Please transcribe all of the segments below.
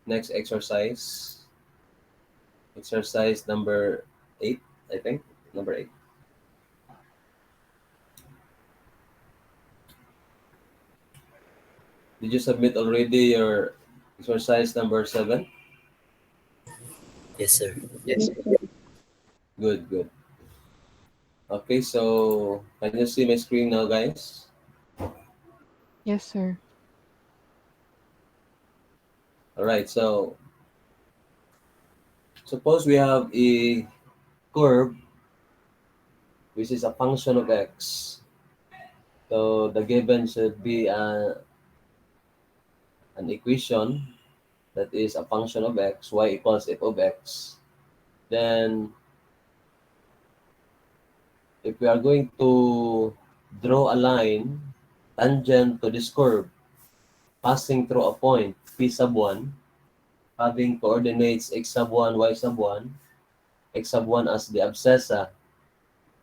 Next exercise. Exercise number 8, I think. Number 8. Did you submit already your exercise number 7? Yes, sir. Yes. Good, good. Okay, so can you see my screen now, guys? Yes, sir. All right, so suppose we have a curve which is a function of x. So the given should be an equation that is a function of x, y equals f of x. Then if we are going to draw a line tangent to this curve passing through a point p sub 1, having coordinates x sub 1, y sub 1, x sub 1 as the abscissa,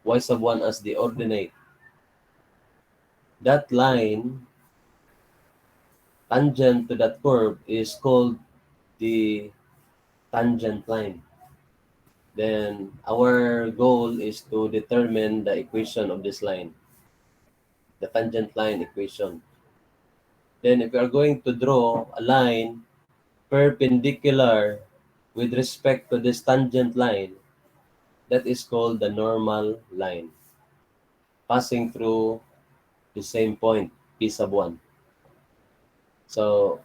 y sub 1 as the ordinate. That line tangent to that curve is called the tangent line. Then our goal is to determine the equation of this line, the tangent line equation. Then if we are going to draw a line perpendicular with respect to this tangent line, that is called the normal line, passing through the same point, P sub 1. So,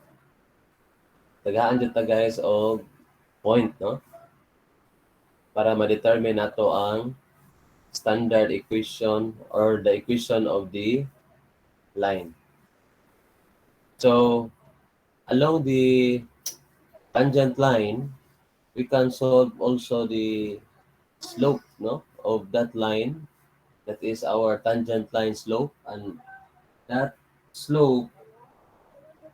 tagaan dito guys o point, no? Para ma-determine nato ang standard equation or the equation of the line. So, along the tangent line, we can solve also the slope, no, of that line. That is our tangent line slope, and that slope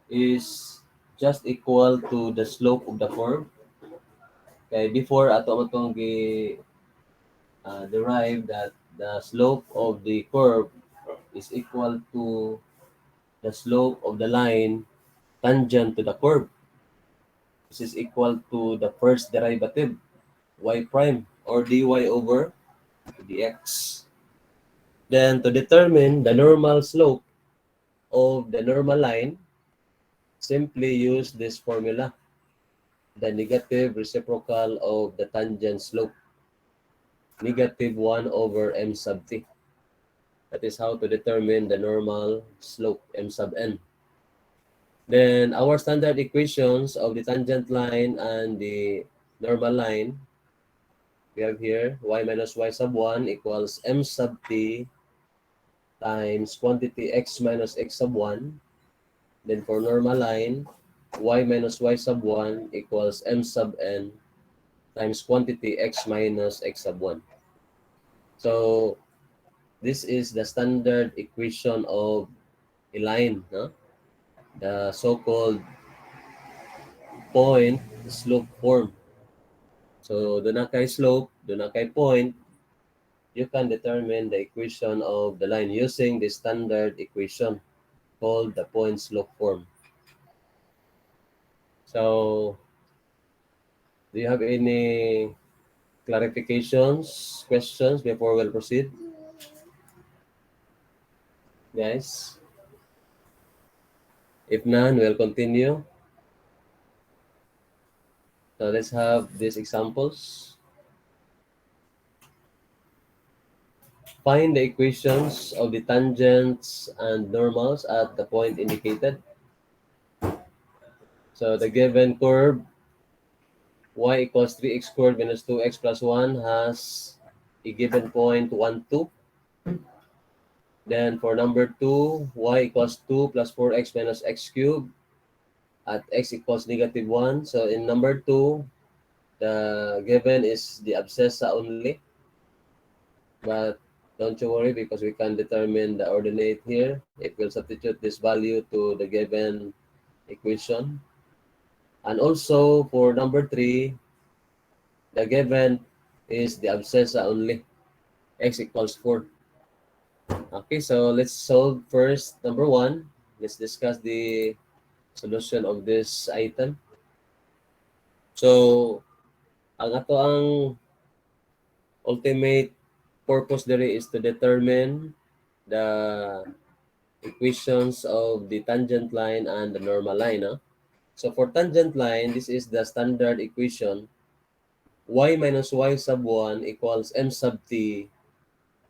is just equal to the slope of the curve. Okay, before ato matong derive that the slope of the curve is equal to the slope of the line tangent to the curve. This is equal to the first derivative, y prime, or dy over dx. Then to determine the normal slope of the normal line, simply use this formula, the negative reciprocal of the tangent slope, negative 1 over m sub t. That is how to determine the normal slope, m sub n. Then our standard equations of the tangent line and the normal line, we have here y minus y sub 1 equals m sub t times quantity x minus x sub 1. Then for normal line, y minus y sub 1 equals m sub n times quantity x minus x sub 1. So this is the standard equation of a line, no? The so-called point slope form. So do na kay slope, do na kay point, you can determine the equation of the line using the standard equation called the point slope form. So do you have any clarifications, questions before we'll proceed? Guys? If none, we'll continue. So let's have these examples. Find the equations of the tangents and normals at the point indicated. So the given curve y equals 3x squared minus 2x plus 1 has a given point 1, 2. Then for number 2, y equals 2 plus 4x minus x cubed at x equals negative 1. So in number 2, the given is the abscissa only. But don't you worry because we can determine the ordinate here. It will substitute this value to the given equation. And also for number 3, the given is the abscissa only, x equals 4. Okay, so let's solve first number 1. Let's discuss the solution of this item. So, ang ato ang ultimate purpose dere is to determine the equations of the tangent line and the normal line. No? So for tangent line, this is the standard equation. Y minus y sub 1 equals m sub t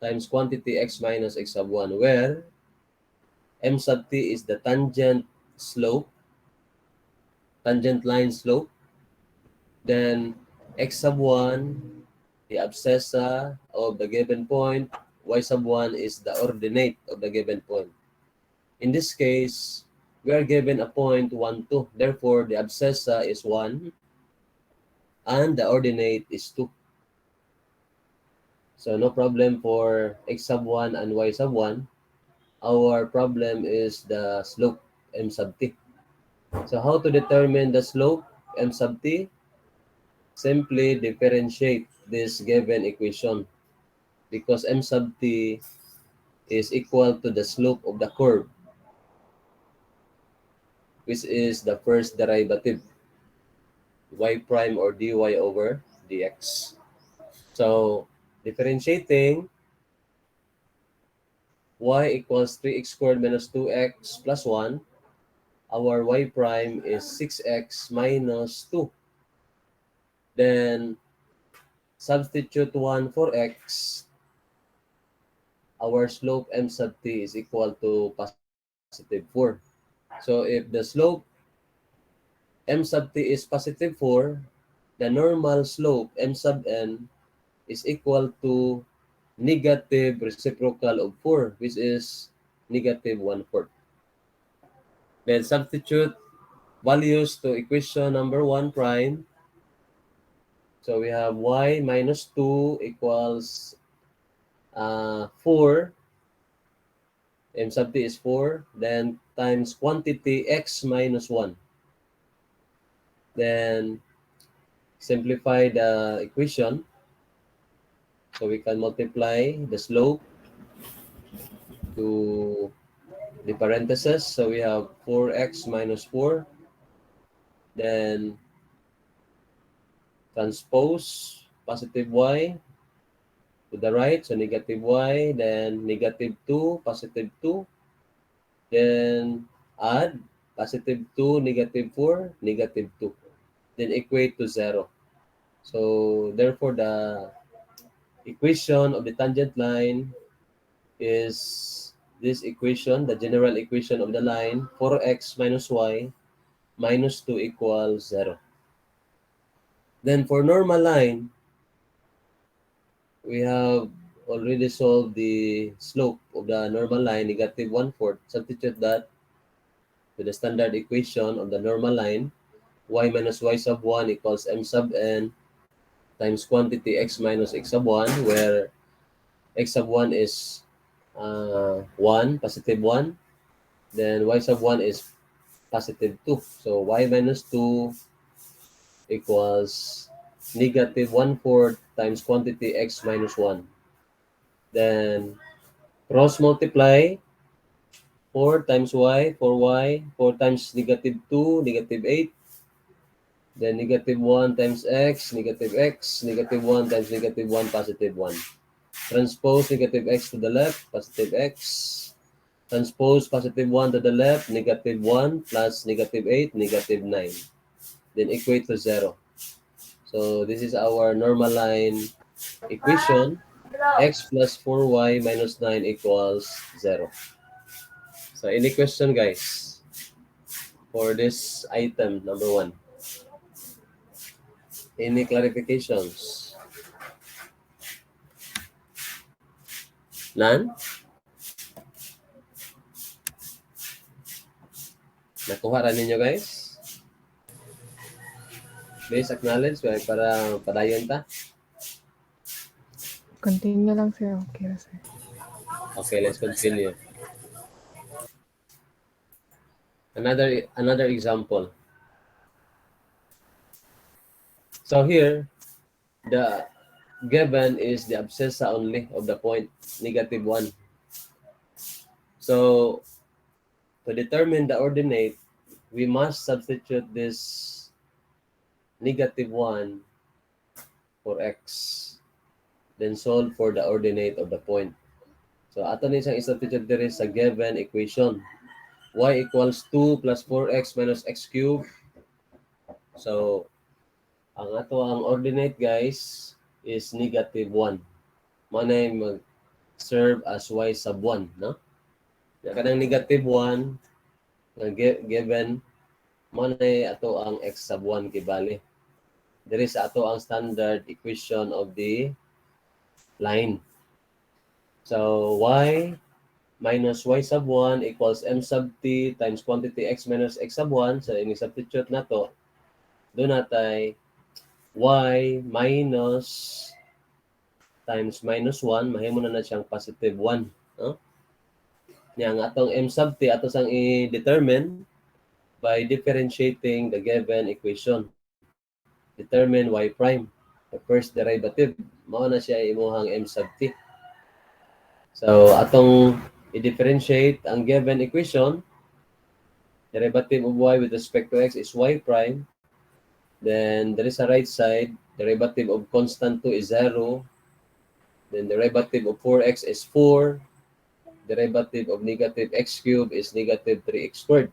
times quantity x minus x sub 1, where m sub t is the tangent line slope. Then x sub 1, the abscissa of the given point. Y sub 1 is the ordinate of the given point. In this case, we are given a point 1, 2. Therefore, the abscissa is 1 and the ordinate is 2. So no problem for x sub 1 and y sub 1. Our problem is the slope m sub t. So how to determine the slope m sub t? Simply differentiate this given equation because m sub t is equal to the slope of the curve, which is the first derivative, y prime or dy over dx. So differentiating, y equals 3x squared minus 2x plus 1. Our y prime is 6x minus 2. Then substitute 1 for x. Our slope m sub t is equal to positive 4. So if the slope m sub t is positive 4, the normal slope m sub n is equal to negative reciprocal of 4, which is negative 1/4. Then substitute values to equation number 1 prime. So we have y minus 2 equals 4. M sub t is 4. Then times quantity x minus 1. Then simplify the equation. So we can multiply the slope to the parentheses. So we have 4x minus 4. Then transpose positive y to the right. So negative y. Then negative 2, positive 2. Then add positive 2, negative 4, negative 2. Then equate to 0. So therefore the equation of the tangent line is this equation, the general equation of the line, 4x minus y minus 2 equals 0. Then for normal line, we have already solved the slope of the normal line, negative 1/4. Substitute that to the standard equation of the normal line, y minus y sub 1 equals m sub n times quantity x minus x sub 1, where x sub 1 is 1, positive 1. Then y sub 1 is positive 2. So y minus 2 equals negative 1/4 times quantity x minus 1. Then cross multiply 4 times y, 4y, 4 times negative 2, negative 8. Then negative 1 times x, negative 1 times negative 1, positive 1. Transpose negative x to the left, positive x. Transpose positive 1 to the left, negative 1 plus negative 8, negative 9. Then equate to 0. So this is our normal line equation. X plus 4y minus 9 equals 0. So any question, guys, for this item, number 1? Any clarifications? None? Nakuha ra ninyo, guys? Please acknowledge para padayon ta. Continue lang, sir. Okay na, sir. Okay, let's continue. Another example. So here, the given is the abscissa only of the point, negative 1. So to determine the ordinate, we must substitute this negative 1 for x. Then solve for the ordinate of the point. So ato ni siyang substitute diri sa given equation. Y equals 2 plus 4x minus x cubed. So ang ato ang ordinate guys is negative 1. Manay mag-serve as y sub 1, no? Kanang negative 1 nga given manay ato ang x sub 1 kibali. Diri sa ato ang standard equation of the line. So y minus y sub 1 equals m sub t times quantity x minus x sub 1. So ini substitute na to. Doon natay y minus times minus 1, mahimo na siyang positive 1. No? Yang atong m sub t ato sang i-determine by differentiating the given equation. Determine y prime, the first derivative. Mao na siya imuhang m sub t. So atong i-differentiate ang given equation, derivative of y with respect to x is y prime. Then there is a right side, derivative of constant 2 is 0. Then derivative of 4x is 4. Derivative of negative x cubed is negative 3x squared.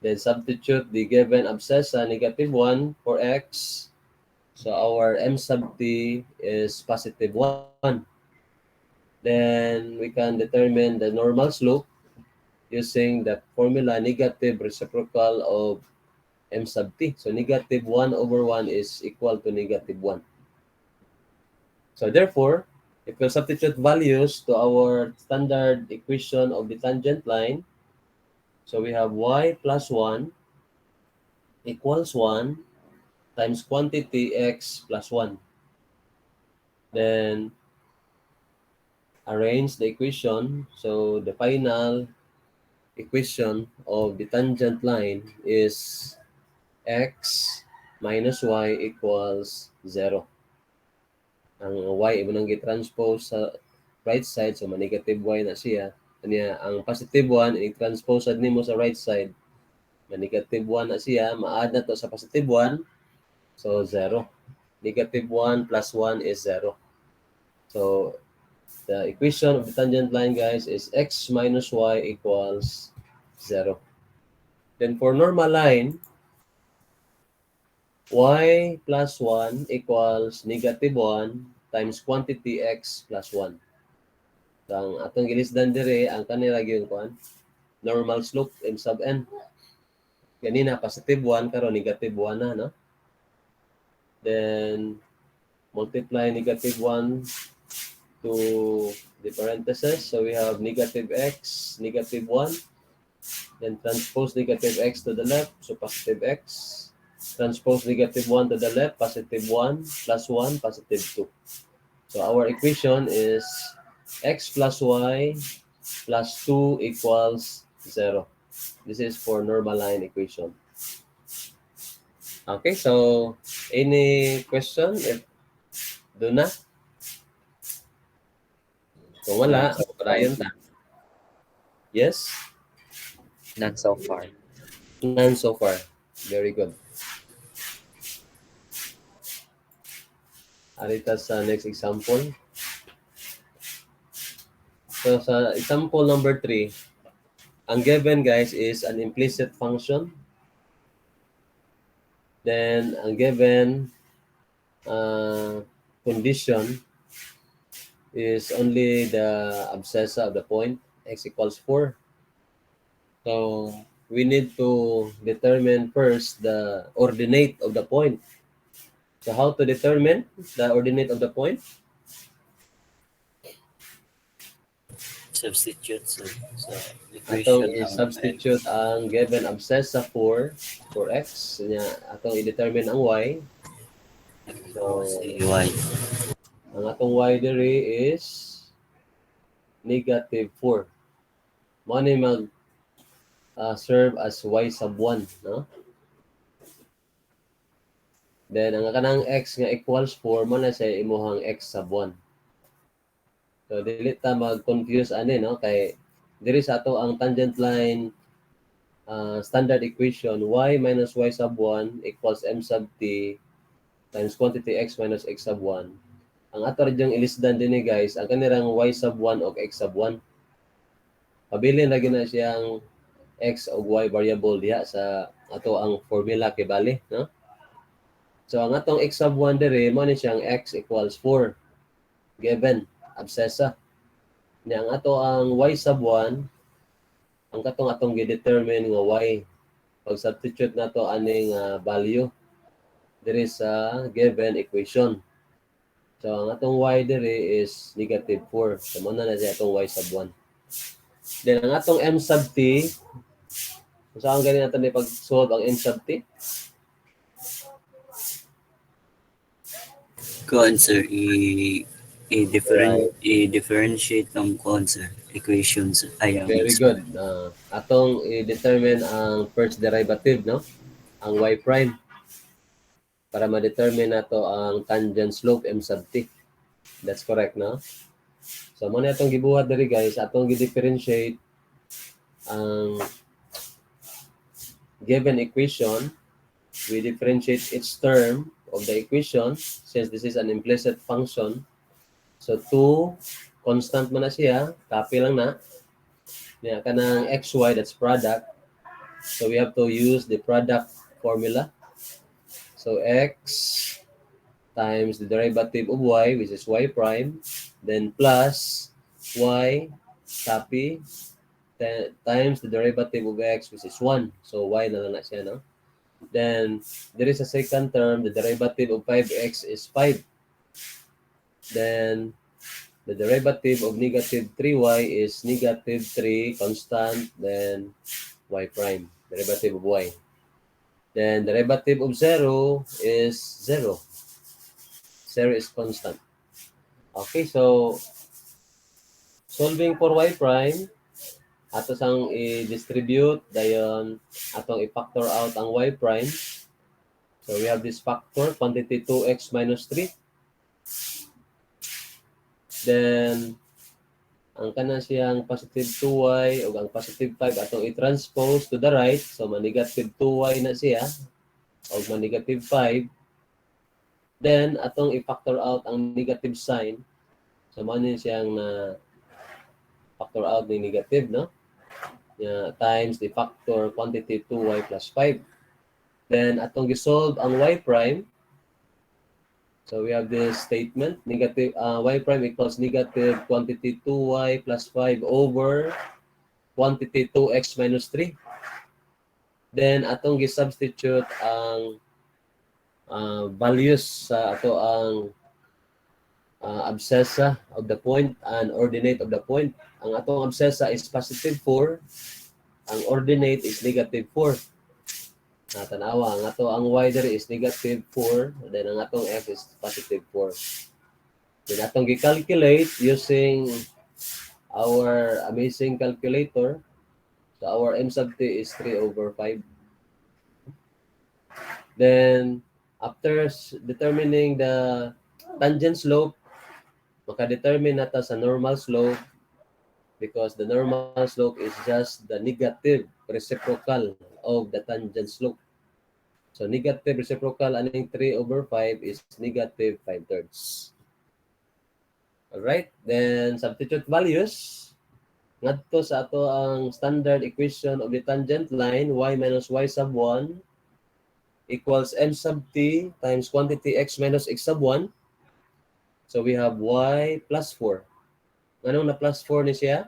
Then substitute the given abscissa, negative 1 for x. So our m sub t is positive 1. Then we can determine the normal slope using the formula negative reciprocal of m sub t. So negative 1 over 1 is equal to negative 1. So therefore, if we substitute values to our standard equation of the tangent line, so we have y plus 1 equals 1 times quantity x plus 1. Then arrange the equation. So the final equation of the tangent line is x minus y equals 0. Ang y imo nang gi-transpose sa right side, so negative y na siya. Kanya ang positive 1 i-transpose sad nimo sa right side, negative 1 na siya, ma-add na to sa positive 1, so 0. Negative 1 plus 1 is 0. So the equation of the tangent line guys is x minus y equals 0. Then for normal line, y plus 1 equals negative 1 times quantity x plus 1. So, ang atong gilisdan dire, ang kanila yung normal slope m sub n. Ganina, positive 1, karon negative 1 na, no? Then, multiply negative 1 to the parentheses. So, we have negative x, negative 1. Then, transpose negative x to the left. So, positive x. Transpose negative 1 to the left, positive 1, plus 1, positive 2. So, our equation is x plus y plus 2 equals 0. This is for normal line equation. Okay, so any question? If do na? Kung wala, padayon ta. Yes? None so far. None so far. Very good. Arita sa next example. So sa example number 3, ang given guys is an implicit function. Then ang given condition is only the abscissa of the point x equals 4. So we need to determine first the ordinate of the point. So how to determine the ordinate of the point? Substitute sa Atong equation ng i-substitute ang given abscissa for x. Nya atong i-determine ang y. So si y. ang atong y diri is negative 4. Mo ni mag serve as y sub 1, no? Then ang kanang x nga equals 4 mo na siya imuhang x sub 1. So dili ta mag-confuse ani, no, kay diri sa ato ang tangent line standard equation y minus y sub 1 equals m sub t times quantity x minus x sub 1. Ang ato rin yung ilisdan din guys, ang kanirang y sub 1 o x sub 1. Pabilin lagi na siyang x o y variable diha sa ato ang formula kay bali, no? So ang atong x sub 1 dire mo ni siyang x equals 4 given abscissa. Ni ang ato ang y sub 1 ang atong gi-determine nga y pag substitute nato aning value dire sa given equation. So ang atong y dire is negative 4. So mo na siya atong y sub 1. Then ang atong m sub t, kung saan ganin natin pag-solve ang m sub t? Kuan sir, Right. i-differentiate ng kuan sir, equations ay ang Very good. Atong i-determine ang first derivative, no? Ang y prime para ma-determine nato ang tangent slope m sub t. That's correct, no? So mo na atong gibuhat diri guys, atong gi-differentiate ang given equation. We differentiate each term of the equation since this is an implicit function. So 2 constant man na siya, copy lang na. Niya kanang xy, that's product. So we have to use the product formula. So x times the derivative of y, which is y prime, then plus y, copy, times the derivative of x, which is 1. So y na lang na siya, no? Then there is a second term, the derivative of 5x is 5. Then the derivative of negative 3y is negative 3 constant, then y prime, derivative of y. Then derivative of 0 is 0. 0 is constant. Okay, so solving for y prime, ato sang i-distribute, dayon atong i-factor out ang y prime. So we have this factor, quantity 2x minus 3. Then ang kanan siyang positive 2y o ang positive 5 atong i-transpose to the right. So ma-negative 2y na siya o ma-negative 5. Then atong i-factor out ang negative sign. So manin siyang na factor out ng negative, no? Times the factor quantity 2y plus 5. Then atong gisolve ang y prime. So we have this statement, negative y prime equals negative quantity 2y plus 5 over quantity 2x minus 3. Then atong gi-substitute ang values sa ato ang abscissa of the point and ordinate of the point. Ang atong abscissa is positive 4. Ang ordinate is negative 4. Tanawa, ang ato ang y there is negative 4. Then ang atong x is positive 4. Then atong gi-calculate using our amazing calculator. So our m sub t is 3 over 5. Then after determining the tangent slope, maka-determine nata sa normal slope because the normal slope is just the negative reciprocal of the tangent slope. So negative reciprocal aning 3 over 5 is negative 5/3. Alright, then substitute values. Ngadto sa ato ang standard equation of the tangent line, y minus y sub 1 equals m sub t times quantity x minus x sub 1. So we have y plus 4. Anong na plus 4 ni siya?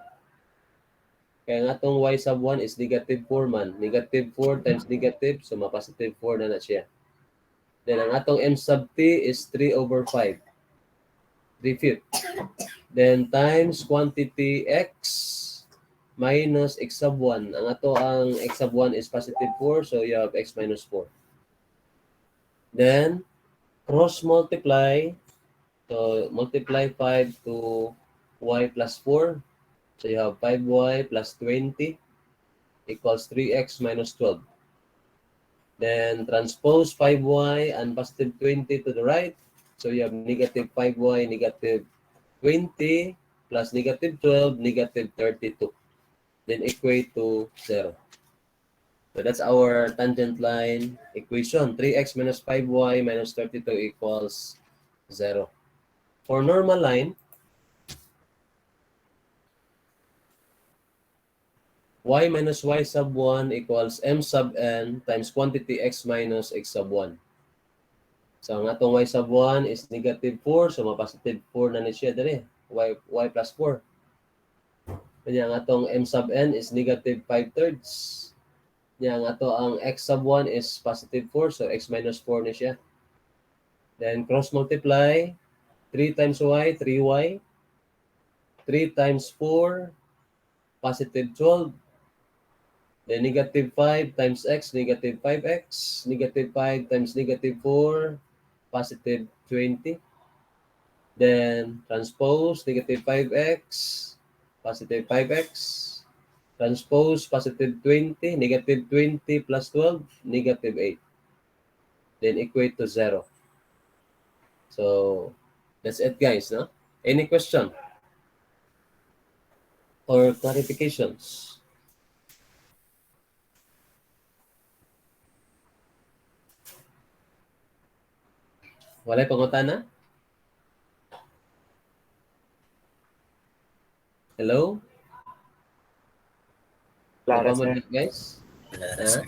Kaya nga itong y sub 1 is negative 4 man. Negative 4 times negative, so ma-positive 4 na siya. Then ang atong m sub t is 3 over 5. 3/5. Then times quantity x minus x sub 1. Ang ato ang x sub 1 is positive 4, so you have x minus 4. Then cross multiply. So multiply 5 to y plus 4. So you have 5y plus 20 equals 3x minus 12. Then transpose 5y and positive 20 to the right. So you have negative 5y, negative 20 plus negative 12, negative 32. Then equate to 0. So that's our tangent line equation. 3x minus 5y minus 32 equals 0. For normal line, y minus y sub 1 equals m sub n times quantity x minus x sub 1. So ang atong y sub 1 is negative 4, so ma-positive 4 na ni siya dali. Y plus 4. Kanya ang atong m sub n is negative 5/3. Kanya ang ato ang x sub 1 is positive 4, so x minus 4 na siya. Then cross multiply, 3 times y, 3y. 3 times 4, positive 12. Then negative 5 times x, negative 5x. Negative 5 times negative 4, positive 20. Then transpose, negative 5x, positive 5x. Transpose, positive 20. Negative 20 plus 12, negative 8. Then equate to 0. So, that's it guys, no? Any question? Or clarifications? Walay pangutana? Hello? Klaro, Napamod sir. na, guys? Wala ra, Ha? sir.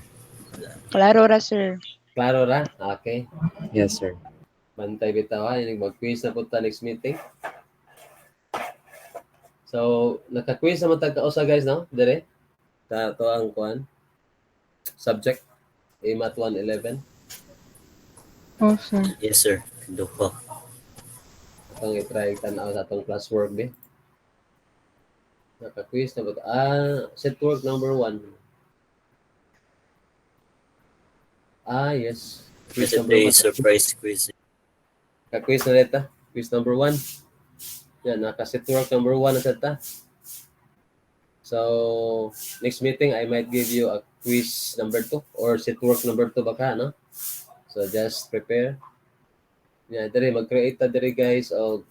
Wala. Klaro ra, sir. Klaro ra? Okay. Yes, sir. Bantay bitaw ha. Yung mag-quiz na punta next meeting. So, naka-quiz naman tagkausa guys, no? Dire? Sa to ang kuan. Subject. Math 111. Oh, sir. Yes, sir. Duha. Atong i-try tanaw sa atong classwork di. Naka-quiz na ba? Set work number 1. Yes. Quiz Kasi number 1. surprise quiz. Naka-quiz na dito. Quiz number 1. Yan, naka-set work number 1 na sa ta. So, next meeting, I might give you a quiz number 2 or set work number 2 baka, no? So, just prepare. Yeah, diri, mag-create ta diri guys of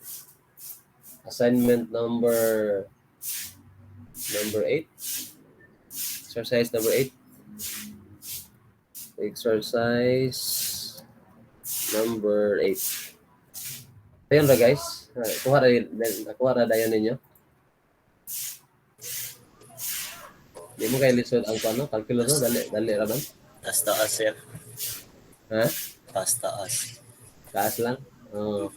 assignment number 8. Exercise number 8. Exercise number 8. Ayun ra guys. Kuha ra dayon ninyo. Di mo kayo lisod ang paano, calculus no? Dali ra man. Taas, sir. Ha? Taas. Taas lang. Oh.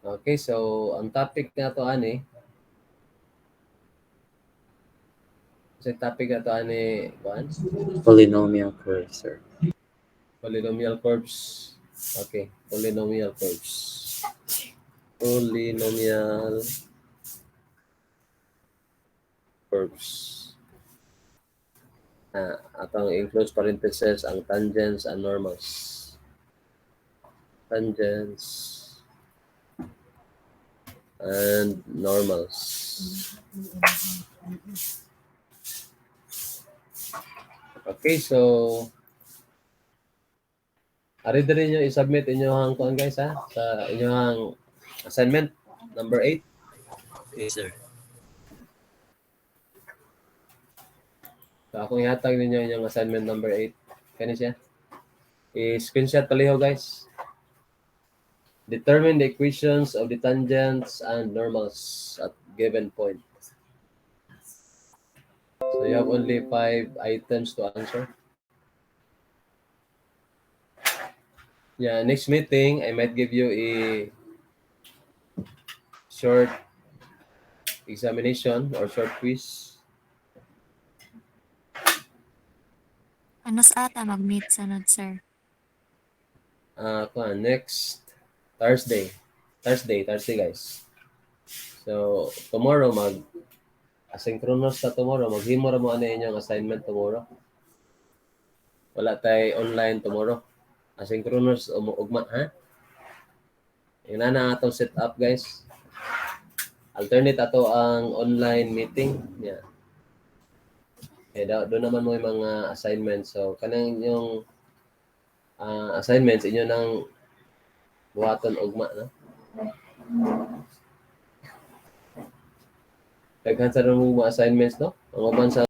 Okay, so ang topic na to ani, kuan? Polynomial curve, sir. Polynomial curves. Okay, polynomial curves. Polynomial curves. Atong includes parentheses ang tangents and normals. Tangents and normals. Okay, so ari diri nyo i-submit inyong kuan guys ha sa inyong assignment number 8. Okay, sir. So akong ihatag ninyo inyong assignment number 8. Kani siya. I-screenshot paliho guys. Determine the equations of the tangents and normals at given point. So you have only 5 items to answer. Yeah, next meeting, I might give you a short examination or short quiz. Ano sa ata mag-meet sunod, sir? Next Thursday. Thursday guys. So tomorrow asynchronous sa tomorrow. Maghimo ra mo ano inyong assignment tomorrow. Wala tay online tomorrow. Asynchronous ugma ha. Ina na atong set up guys. Alternate ato ang online meeting. Yeah. doon naman mo yung mga assignments. So, kanang yung assignments, inyo nang buhaton ugma, no? Daghan sa mga assignments, no? Ang uban sa